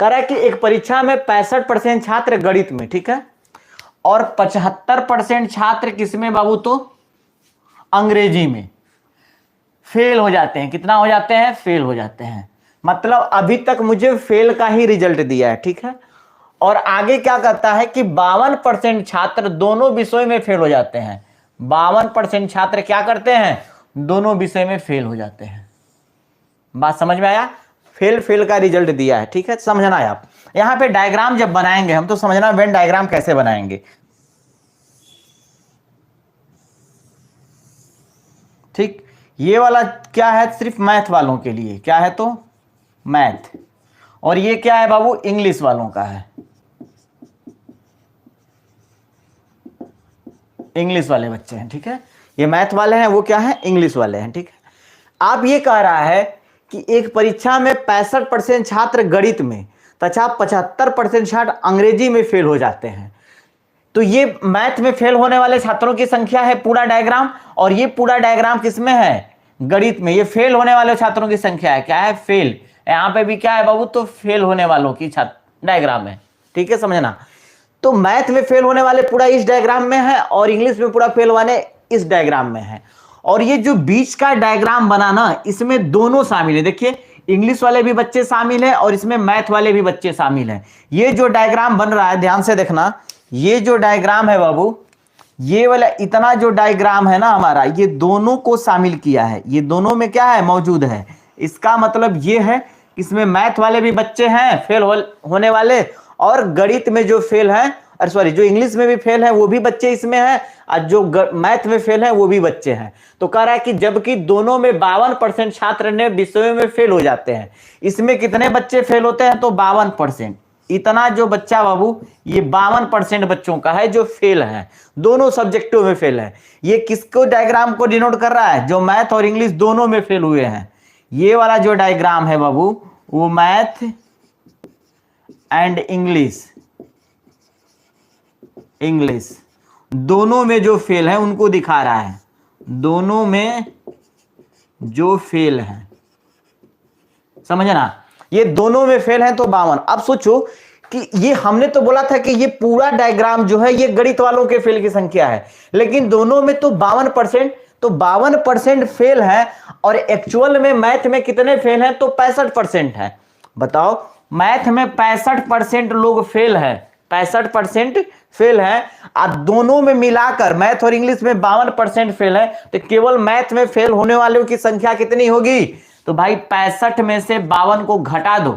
कह रहा है कि एक परीक्षा में 65% छात्र गणित में, ठीक है, और 75% छात्र किसमें बाबू, तो अंग्रेजी में फेल हो जाते हैं। कितना हो जाते हैं? फेल हो जाते हैं। मतलब अभी तक मुझे फेल का ही रिजल्ट दिया है, ठीक है। और आगे क्या कहता है कि 52% छात्र दोनों विषयों में फेल हो जाते हैं। 52% छात्र क्या करते हैं? दोनों विषय में फेल हो जाते हैं। बात समझ में आया? फेल का रिजल्ट दिया है, ठीक है, समझना है आप। यहां पे डायग्राम जब बनाएंगे हम तो समझना वेन डायग्राम कैसे बनाएंगे, ठीक। ये वाला क्या है? सिर्फ मैथ वालों के लिए। क्या है? तो मैथ। और ये क्या है बाबू? इंग्लिश वालों का है। इंग्लिश वाले बच्चे हैं, ठीक है। ये मैथ वाले हैं, वो क्या है? इंग्लिश वाले हैं, ठीक है। आप ये कह रहा है कि एक परीक्षा में 65% छात्र गणित में तथा 75% छात्र अंग्रेजी में फेल हो जाते हैं। तो ये मैथ में फेल होने वाले छात्रों की संख्या है पूरा डायग्राम, और ये पूरा डायग्राम किसमें है? गणित में। ये फेल होने वाले छात्रों की संख्या है। क्या है? फेल। यहां पे भी क्या है बाबू? तो फेल होने वालों की डायग्राम है, ठीक है, समझना। तो मैथ में फेल होने वाले पूरा इस डायग्राम में है, और इंग्लिश में पूरा फेल होने इस डायग्राम में है। और ये जो बीच का डायग्राम बना ना, इसमें दोनों शामिल है। देखिए, इंग्लिश वाले भी बच्चे शामिल हैं और इसमें मैथ वाले भी बच्चे शामिल हैं। ये जो डायग्राम बन रहा है, ध्यान से देखना, ये जो डायग्राम है बाबू, ये वाला इतना जो डायग्राम है ना हमारा, ये दोनों को शामिल किया है। ये दोनों में क्या है? मौजूद है। इसका मतलब ये है, इसमें मैथ वाले भी बच्चे हैं फेल होने वाले, और गणित में जो फेल हैं, अरे सॉरी, जो इंग्लिश में भी फेल हैं वो भी बच्चे इसमें हैं, और जो मैथ में फेल हैं वो भी बच्चे हैं। तो कह रहा है कि जबकि दोनों में 52% छात्र ने विषयों में फेल हो जाते हैं, इसमें कितने बच्चे फेल होते हैं? तो 52%। इतना जो बच्चा बाबू, ये 52% बच्चों का है जो फेल है, दोनों सब्जेक्टों में फेल है। ये किसको डायग्राम को डिनोट कर रहा है? जो मैथ और इंग्लिश दोनों में फेल हुए हैं। ये वाला जो डायग्राम है बाबू, वो मैथ एंड इंग्लिश दोनों में जो फेल है उनको दिखा रहा है। दोनों में जो फेल है, समझना, ये दोनों में फेल है तो 52। अब सोचो कि ये हमने तो बोला था कि ये पूरा डायग्राम जो है ये गणित वालों के फेल की संख्या है, लेकिन दोनों में तो 52%, तो 52% फेल है। और एक्चुअल में मैथ में कितने फेल हैं? तो 65% है। बताओ, मैथ में 65% लोग फेल है, 65% फेल है, और दोनों में मिलाकर मैथ और इंग्लिश में 52% फेल है। तो केवल मैथ में फेल होने वालों की संख्या कितनी होगी? तो भाई 65 में से 52 को घटा दो,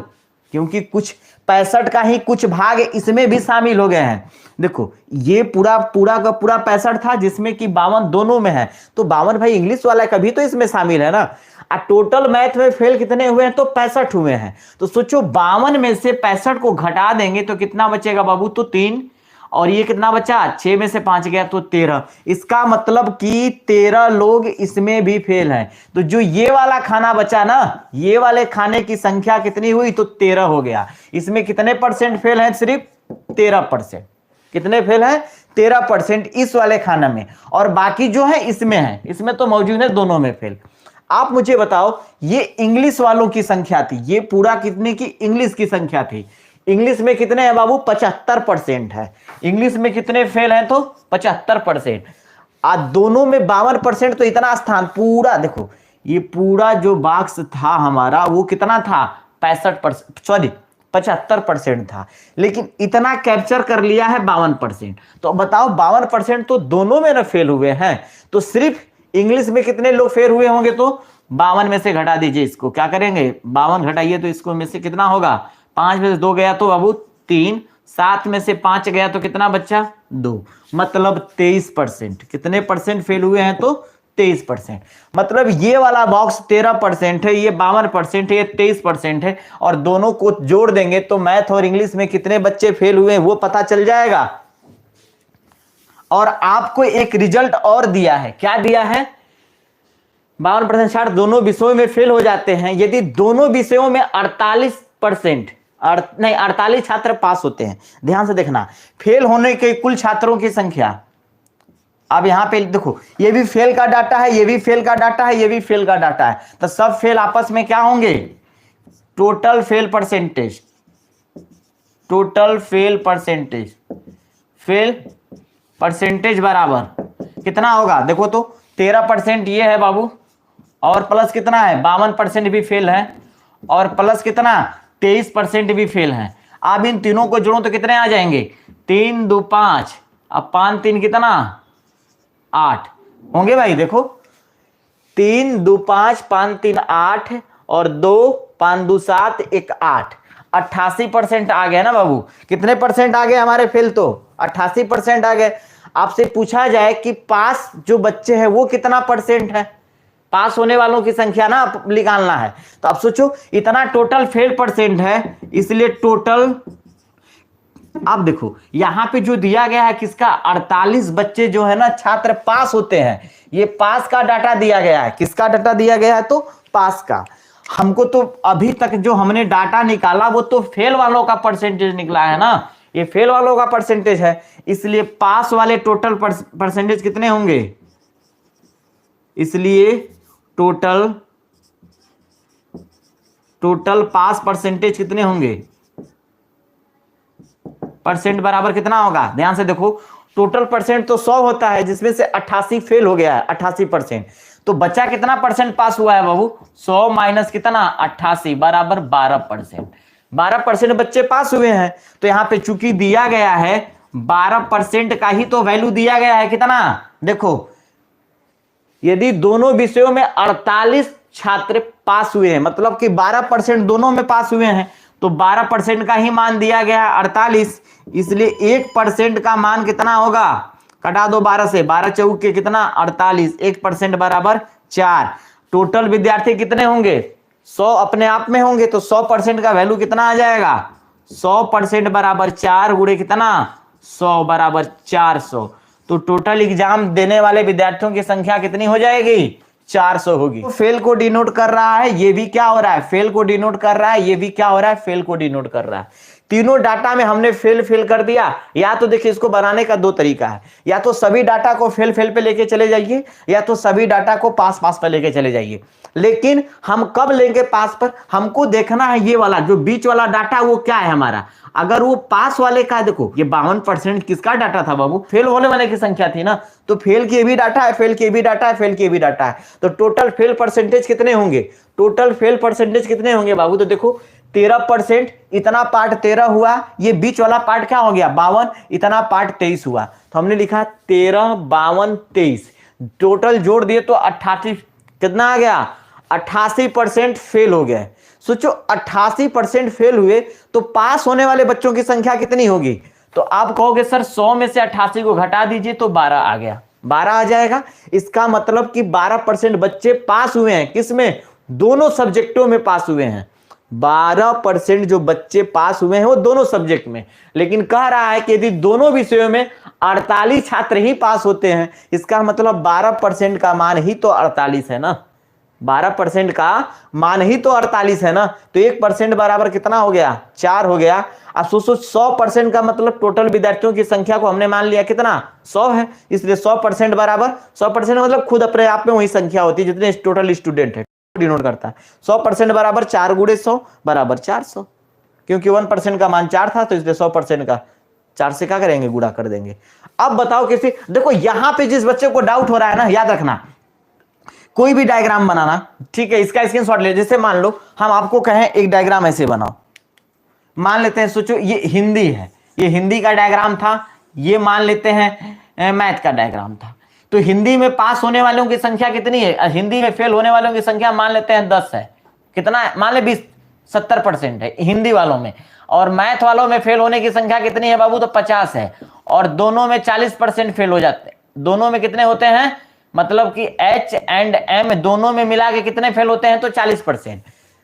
क्योंकि कुछ 65 का ही कुछ भाग इसमें भी शामिल हो गए हैं। देखो, ये पूरा का पूरा 65 था, जिसमें कि 52 दोनों में है, तो 52 भाई इंग्लिश वाला का भी तो इसमें शामिल है ना। और टोटल मैथ में फेल कितने हुए हैं? तो 65 हुए हैं। तो सोचो 52 में से 65 को घटा देंगे तो कितना बचेगा बाबू? तो 3। और ये कितना बचा? 6 में से 5 गया तो 13। इसका मतलब कि 13 लोग इसमें भी फेल हैं। तो जो ये वाला खाना बचा ना, ये वाले खाने की संख्या कितनी हुई? तो 13 हो गया। इसमें कितने परसेंट फेल हैं? सिर्फ 13%। कितने फेल हैं? 13% इस वाले खाना में, और बाकी जो है इसमें है, इसमें तो मौजूद है दोनों में फेल। आप मुझे बताओ, ये इंग्लिश वालों की संख्या थी, ये पूरा कितने की? इंग्लिश की संख्या थी। इंग्लिश में कितने हैं बाबू? 75% है। इंग्लिश में कितने फेल हैं? तो 75%। आज दोनों में 52%, तो इतना स्थान पूरा देखो, ये पूरा जो बॉक्स था हमारा वो कितना था? 65%, सॉरी 75% था, लेकिन इतना कैप्चर कर लिया है 52%। तो बताओ 52% तो दोनों में ना फेल हुए हैं, तो सिर्फ इंग्लिश में कितने लोग फेल हुए होंगे? तो 52 में से घटा दीजिए इसको। क्या करेंगे? 52 घटाइए तो इसको में से कितना होगा? 5 में से 2 गया तो बाबू 3, 7 में से 5 गया तो कितना बच्चा? 2। मतलब 23%। कितने परसेंट फेल हुए हैं? तो 23%। मतलब ये वाला बॉक्स 13% है, ये 52% है, ये 23% है, और दोनों को जोड़ देंगे तो मैथ और इंग्लिश में कितने बच्चे फेल हुए हैं वो पता चल जाएगा। और आपको एक रिजल्ट और दिया है। क्या दिया है? 52% छात्र दोनों विषयों में फेल हो जाते हैं यदि दोनों विषयों में 48 छात्र पास होते हैं। ध्यान से देखना, फेल होने के कुल छात्रों की संख्या। अब यहां पे देखो, ये भी फेल का डाटा है, ये भी फेल का डाटा है, ये भी फेल का डाटा है, तो सब फेल आपस में क्या होंगे? Total fail percentage. Total fail percentage, fail percentage बराबर कितना होगा, देखो तो 13% ये है बाबू, और प्लस कितना है 52% भी फेल है, और प्लस कितना 23% भी फेल है। अब इन तीनों को जोड़ो तो कितने आ जाएंगे, 3 2 5, अब 5 3 कितना 8 होंगे भाई। देखो 3 2 5, 5 3 8, और 2 5 2 7, 1 8, 88% आ गया ना बाबू। कितने परसेंट आ गए हमारे फेल, तो 88% आ गए। आपसे पूछा जाए कि पास जो बच्चे हैं वो कितना परसेंट है, पास होने वालों की संख्या ना निकालना है। तो आप सोचो इतना टोटल फेल परसेंट है, इसलिए टोटल, आप देखो यहां पे जो दिया गया है किसका, 48 बच्चे जो है ना छात्र पास होते हैं, ये पास का डाटा दिया गया है। किसका डाटा दिया गया है, तो पास का। हमको तो अभी तक जो हमने डाटा निकाला वो तो फेल वालों का परसेंटेज निकला है ना, ये फेल वालों का परसेंटेज है, इसलिए पास वाले टोटल परसेंटेज कितने होंगे, इसलिए टोटल पास परसेंटेज कितने होंगे, परसेंट बराबर कितना होगा, ध्यान से देखो टोटल परसेंट तो 100 होता है, जिसमें से 88 फेल हो गया है, 88%। तो बच्चा कितना परसेंट पास हुआ है बाबू, 100 माइनस कितना 88 बराबर 12%। 12% बच्चे पास हुए हैं। तो यहां पे चूंकि दिया गया है 12% का ही तो वैल्यू दिया गया है, कितना देखो, यदि दोनों विषयों में 48 छात्र पास हुए हैं, मतलब कि 12% दोनों में पास हुए हैं, तो 12% का ही मान दिया गया है 48, इसलिए 1% का मान कितना होगा, कटा दो 12 से, 12 चौक के कितना 48, 1% बराबर 4। टोटल विद्यार्थी कितने होंगे, 100 अपने आप में होंगे, तो 100% का वैल्यू कितना आ जाएगा, 100% बराबर 4 गुणे कितना 100 बराबर 400। तो टोटल एग्जाम देने वाले विद्यार्थियों की संख्या कितनी हो जाएगी, 400 होगी। तो फेल को डिनोट कर रहा है, ये भी क्या हो रहा है, फेल को डिनोट कर रहा है, ये भी क्या हो रहा है, फेल को डिनोट कर रहा है। तीनों डाटा में हमने फेल कर दिया। या तो देखिए इसको बनाने का दो तरीका है, या तो सभी डाटा को फेल पे लेके चले जाइए, या तो सभी डाटा को पास पे लेके चले जाइए। लेकिन हम कब लेंगे पास पर, हमको देखना है ये वाला जो बीच वाला डाटा वो क्या है हमारा। अगर वो पास वाले का, देखो ये 52% किसका डाटा था बाबू, फेल होने वाले की संख्या थी ना, तो फेल के भी डाटा है, फेल के भी डाटा है, फेल के भी डाटा है, तो टोटल फेल परसेंटेज कितने होंगे, टोटल फेल परसेंटेज कितने होंगे बाबू। तो देखो 13%, इतना पार्ट 13 हुआ, ये बीच वाला पार्ट क्या हो गया 52, इतना पार्ट 23 हुआ, तो हमने लिखा 13 52 23, टोटल जोड़ दिए तो 88 कितना आ गया, 88% फेल हो गए। सोचो 88% फेल हुए तो पास होने वाले बच्चों की संख्या कितनी होगी। तो आप कहोगे सर 100 में से 88 को घटा दीजिए तो 12 आ गया, 12 आ जाएगा। इसका मतलब कि 12% बच्चे पास हुए हैं, किसमें, दोनों सब्जेक्टों में पास हुए हैं। 12% जो बच्चे पास हुए हैं वो दोनों सब्जेक्ट में, लेकिन कह रहा है कि यदि दोनों विषयों में 48 छात्र ही पास होते हैं, इसका मतलब 12% का मान ही तो 48 है ना, 12% का मान ही तो 48 है ना, तो 1% बराबर कितना हो गया 4 हो गया। अब सोचो 100% का मतलब टोटल विद्यार्थियों की संख्या को हमने मान लिया कितना 100 है, इसलिए 100% बराबर 100% मतलब खुद अपने आप में वही संख्या होती है जितने टोटल स्टूडेंट है, डिनोट करता है। 100% बराबर 4 गुणे 100 बराबर 400, क्योंकि 1% का मान 4 था तो इसलिए 100% का 4 से क्या करेंगे, गुणा कर देंगे। अब बताओ किसी, देखो यहां पे जिस बच्चे को डाउट हो रहा है ना, याद रखना कोई भी डायग्राम बनाना, ठीक है, इसका स्क्रीनशॉट ले। जैसे मान लो हम आपको कहें एक डायग्राम ऐसे बनाओ, मान लेते हैं, सोचो ये हिंदी है, ये हिंदी का डायग्राम था, ये मान लेते हैं मैथ का डायग्राम था। तो हिंदी में पास होने वालों की संख्या कितनी है, हिंदी में फेल होने वालों की संख्या मान लेते हैं 10 है, कितना है, मान ले 70% है हिंदी वालों में, और मैथ वालों में फेल होने की संख्या कितनी है बाबू, तो 50 है, और दोनों में 40% फेल हो जाते हैं। दोनों में कितने होते हैं, मतलब कि H एंड M दोनों में मिला के कितने फेल होते हैं, तो 40%।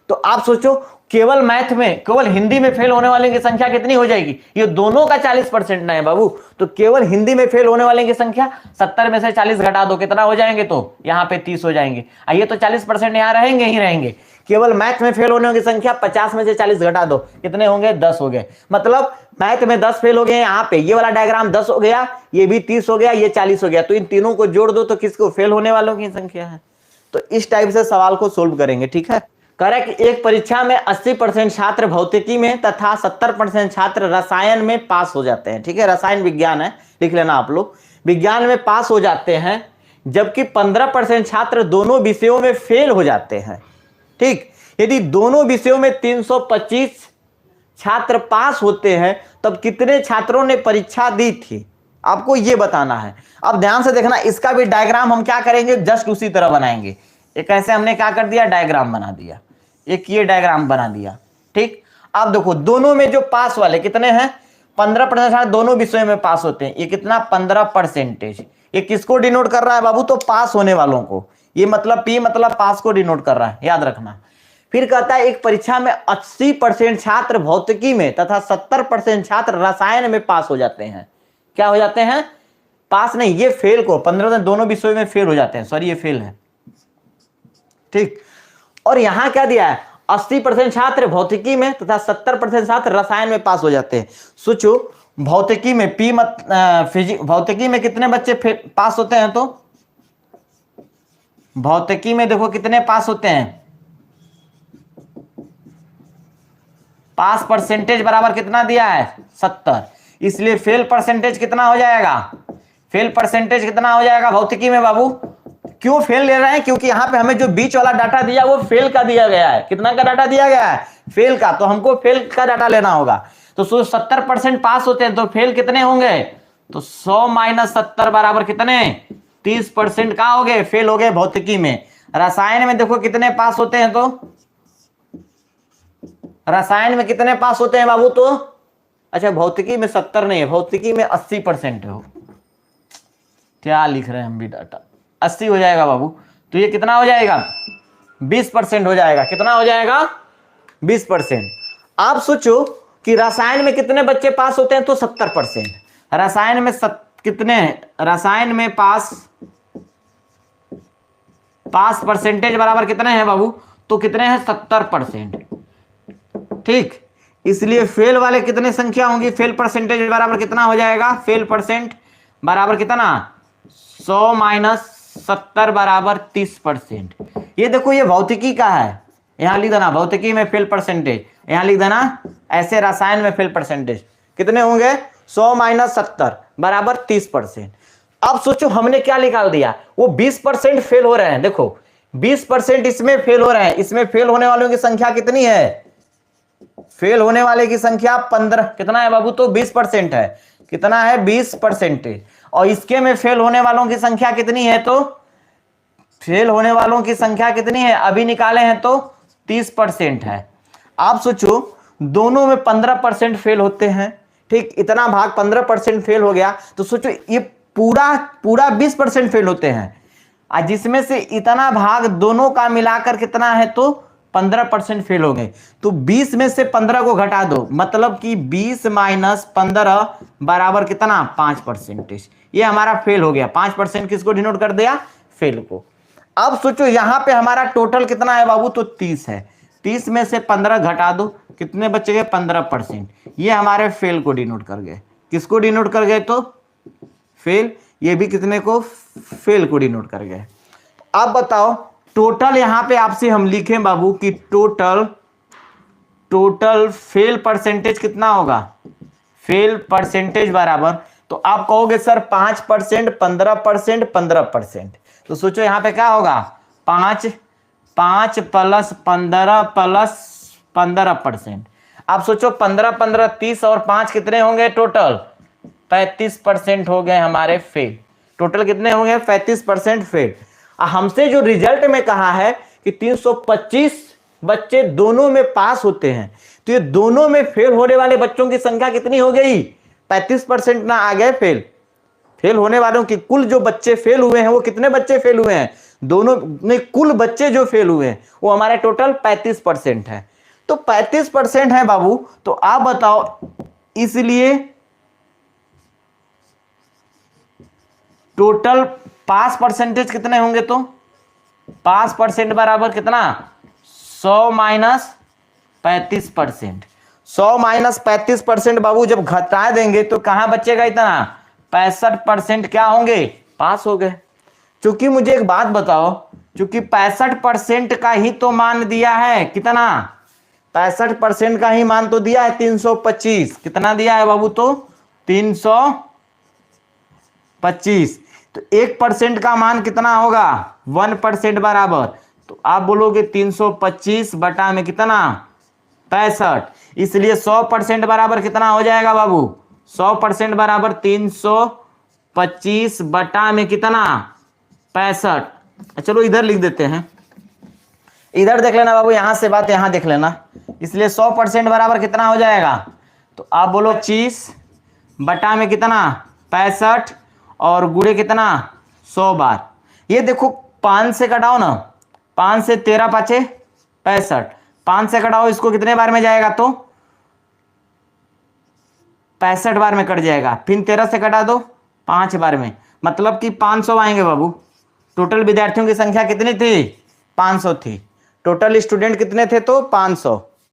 तो आप सोचो केवल मैथ में, केवल हिंदी में फेल होने वाले की संख्या कितनी हो जाएगी, ये दोनों का 40% ना है बाबू, तो केवल हिंदी में फेल होने वाले की संख्या 70 में से 40 घटा दो, कितना हो जाएंगे, तो यहाँ पे 30 हो जाएंगे। ये तो 40% यहाँ रहेंगे ही रहेंगे। केवल मैथ में फेल होने की संख्या 50 में से 40 घटा दो, कितने होंगे, 10 हो गए। मतलब मैथ में 10 फेल हो गए, यहाँ पे ये वाला डायग्राम 10 हो गया, ये भी 30 हो गया, ये 40 हो गया, तो इन तीनों को जोड़ दो तो किसको, फेल होने वालों की संख्या है। तो इस टाइप से सवाल को सोल्व करेंगे, ठीक है। कह रहा है कि एक परीक्षा में 80% छात्र भौतिकी में तथा 70% छात्र रसायन में पास हो जाते हैं। ठीक है, रसायन विज्ञान है, लिख लेना आप लोग, विज्ञान में पास हो जाते हैं, जबकि 15% छात्र दोनों विषयों में फेल हो जाते हैं। ठीक, यदि दोनों विषयों में 325 छात्र पास होते हैं तब कितने छात्रों ने परीक्षा दी थी, आपको यह बताना है। अब ध्यान से देखना, इसका भी डायग्राम हम क्या करेंगे, जस्ट उसी तरह बनाएंगे। एक ऐसे हमने क्या कर दिया, डायग्राम बना दिया, एक ये डायग्राम बना दिया। ठीक, अब देखो दोनों में जो पास वाले कितने हैं, 15% छात्र दोनों विषयों में पास होते हैं। ये कितना, 15%। ये किसको डिनोट कर रहा है बाबू, तो पास होने वालों को। ये मतलब P मतलब पास को डिनोट कर रहा है, याद रखना। फिर कहता है एक परीक्षा में 80% छात्र भौतिकी में तथा 70% छात्र रसायन में पास हो जाते हैं। क्या हो जाते हैं, पास नहीं, ये फेल को 15 दोनों विषयों में फेल हो जाते हैं, सॉरी ये फेल है। ठीक, और यहां क्या दिया है, 80% छात्र भौतिकी में तथा 70% छात्र रसायन में पास हो जाते हैं। सोचो भौतिकी में भौतिकी में कितने बच्चे पास होते हैं, तो भौतिकी में देखो कितने पास होते हैं, पास परसेंटेज बराबर कितना दिया है, 70। इसलिए फेल परसेंटेज कितना हो जाएगा, फेल परसेंटेज कितना हो जाएगा भौतिकी में बाबू। क्यों फेल ले रहे हैं, क्योंकि यहां पे हमें जो बीच वाला डाटा दिया वो फेल का दिया गया है। कितना का डाटा दिया गया है, फेल का, तो हमको फेल का डाटा लेना होगा। तो 70% पास होते हैं तो फेल कितने होंगे, तो 100 - 70 बराबर कितने, 30% का हो गए, फेल हो गए भौतिकी में। रसायन में देखो कितने पास होते हैं, तो रसायन में कितने पास होते हैं बाबू, तो अच्छा भौतिकी में 70 नहीं है, भौतिकी में 80% है। क्या लिख रहे हैं हम भी डाटा, 80 हो जाएगा बाबू। तो ये कितना हो जाएगा, 20% हो जाएगा। कितना हो जाएगा, 20%। आप सोचो कि रसायन में कितने बच्चे पास होते हैं, तो 70%। रसायन में कितने हैं, रसायन में पास परसेंटेज बराबर कितने हैं बाबू, तो कितने हैं, 70%। ठीक, इसलिए फेल वाले कितने संख्या होंगी, फेल परसेंटेज बराबर कितना हो जाएगा, फेल परसेंट बराबर कितना, 100 - 70 बराबर 30%। ये देखो ये भौतिकी का है, यहां लिख देना भौतिकी में फेल परसेंटेज, यहां लिख देना ऐसे रसायन में फेल परसेंटेज कितने होंगे, 100 - 70 बराबर 30%। अब सोचो हमने क्या निकाल दिया, वो 20% फेल हो रहे हैं। देखो 20% इसमें फेल हो रहे हैं, इसमें फेल होने वालों की संख्या कितनी है, फेल होने वाले की संख्या 15 कितना है बाबू, तो 20% है। कितना है, 20%। और इसके में फेल होने वालों की संख्या कितनी है, तो फेल होने वालों की संख्या कितनी है, अभी निकाले हैं तो 30% है। आप सोचो दोनों में 15% फेल होते हैं। ठीक, इतना भाग 15% फेल हो गया, तो सोचो ये पूरा 20% फेल होते हैं, जिसमें से इतना भाग दोनों का मिलाकर कितना है, तो 15% फेल हो गए। तो 20 में से 15 को घटा दो, मतलब कि 20 - 15 बराबर कितना, 5%। ये हमारा फेल हो गया। 5% किसको डिनोट कर दिया, फेल को। अब सोचो यहां पे हमारा टोटल कितना है बाबू, तो 30 है। 30 में से 15 घटा दो, कितने बचे गए, 15%। ये हमारे फेल को डिनोट कर गए। किसको डिनोट कर गए, तो फेल। ये भी कितने को, फेल को डिनोट कर गए। अब बताओ टोटल यहां पे आपसे हम लिखें बाबू कि टोटल फेल परसेंटेज कितना होगा, फेल परसेंटेज बराबर, तो आप कहोगे सर 5%, 15%, 15%। तो सोचो यहां पे क्या होगा, 5 + 15 + 15%। आप सोचो 15 15 30 और 5 कितने होंगे, टोटल 35% हो गए हमारे फेल। टोटल कितने होंगे, 35% फेल। हमसे जो रिजल्ट में कहा है कि 325 बच्चे दोनों में पास होते हैं, तो ये दोनों में फेल होने वाले बच्चों की संख्या कितनी हो गई, 35% ना आ गए फेल। फेल होने वालों की कुल जो बच्चे फेल हुए हैं वो कितने बच्चे फेल हुए हैं, दोनों में कुल बच्चे जो फेल हुए हैं वो हमारे टोटल 35% है। तो 35% है बाबू। तो आप बताओ, इसलिए टोटल पास परसेंटेज कितने होंगे, तो पास परसेंट बराबर कितना, 100 - 35%। 100 - 35% बाबू जब घटा देंगे तो कहां बचेगा इतना, 65% क्या होंगे, पास हो गए। क्योंकि मुझे एक बात बताओ, क्योंकि 65% का ही तो मान दिया है, कितना 65% का ही मान तो दिया है 325, कितना दिया है बाबू तो 325, तो 1% का मान कितना होगा 1% बराबर, तो आप बोलोगे 325 बटा में कितना 65, इसलिए 100% बराबर कितना हो जाएगा बाबू 100% बराबर 325 बटा में कितना 65। चलो इधर लिख देते हैं, इधर देख लेना बाबू, यहां से बात यहां देख लेना, इसलिए 100% बराबर कितना हो जाएगा, तो आप बोलो 25 बटा में कितना 65 और गुणे कितना 100 बार। ये देखो 5 से कटाओ ना, 5 से 13 पाचे 65, 5 से कटाओ इसको कितने बार में जाएगा तो 65 बार में कट जाएगा, फिर 13 से कटा दो 5 बार में, मतलब कि 500 आएंगे बाबू। टोटल विद्यार्थियों की संख्या कितनी थी 500 थी, टोटल स्टूडेंट कितने थे तो 500।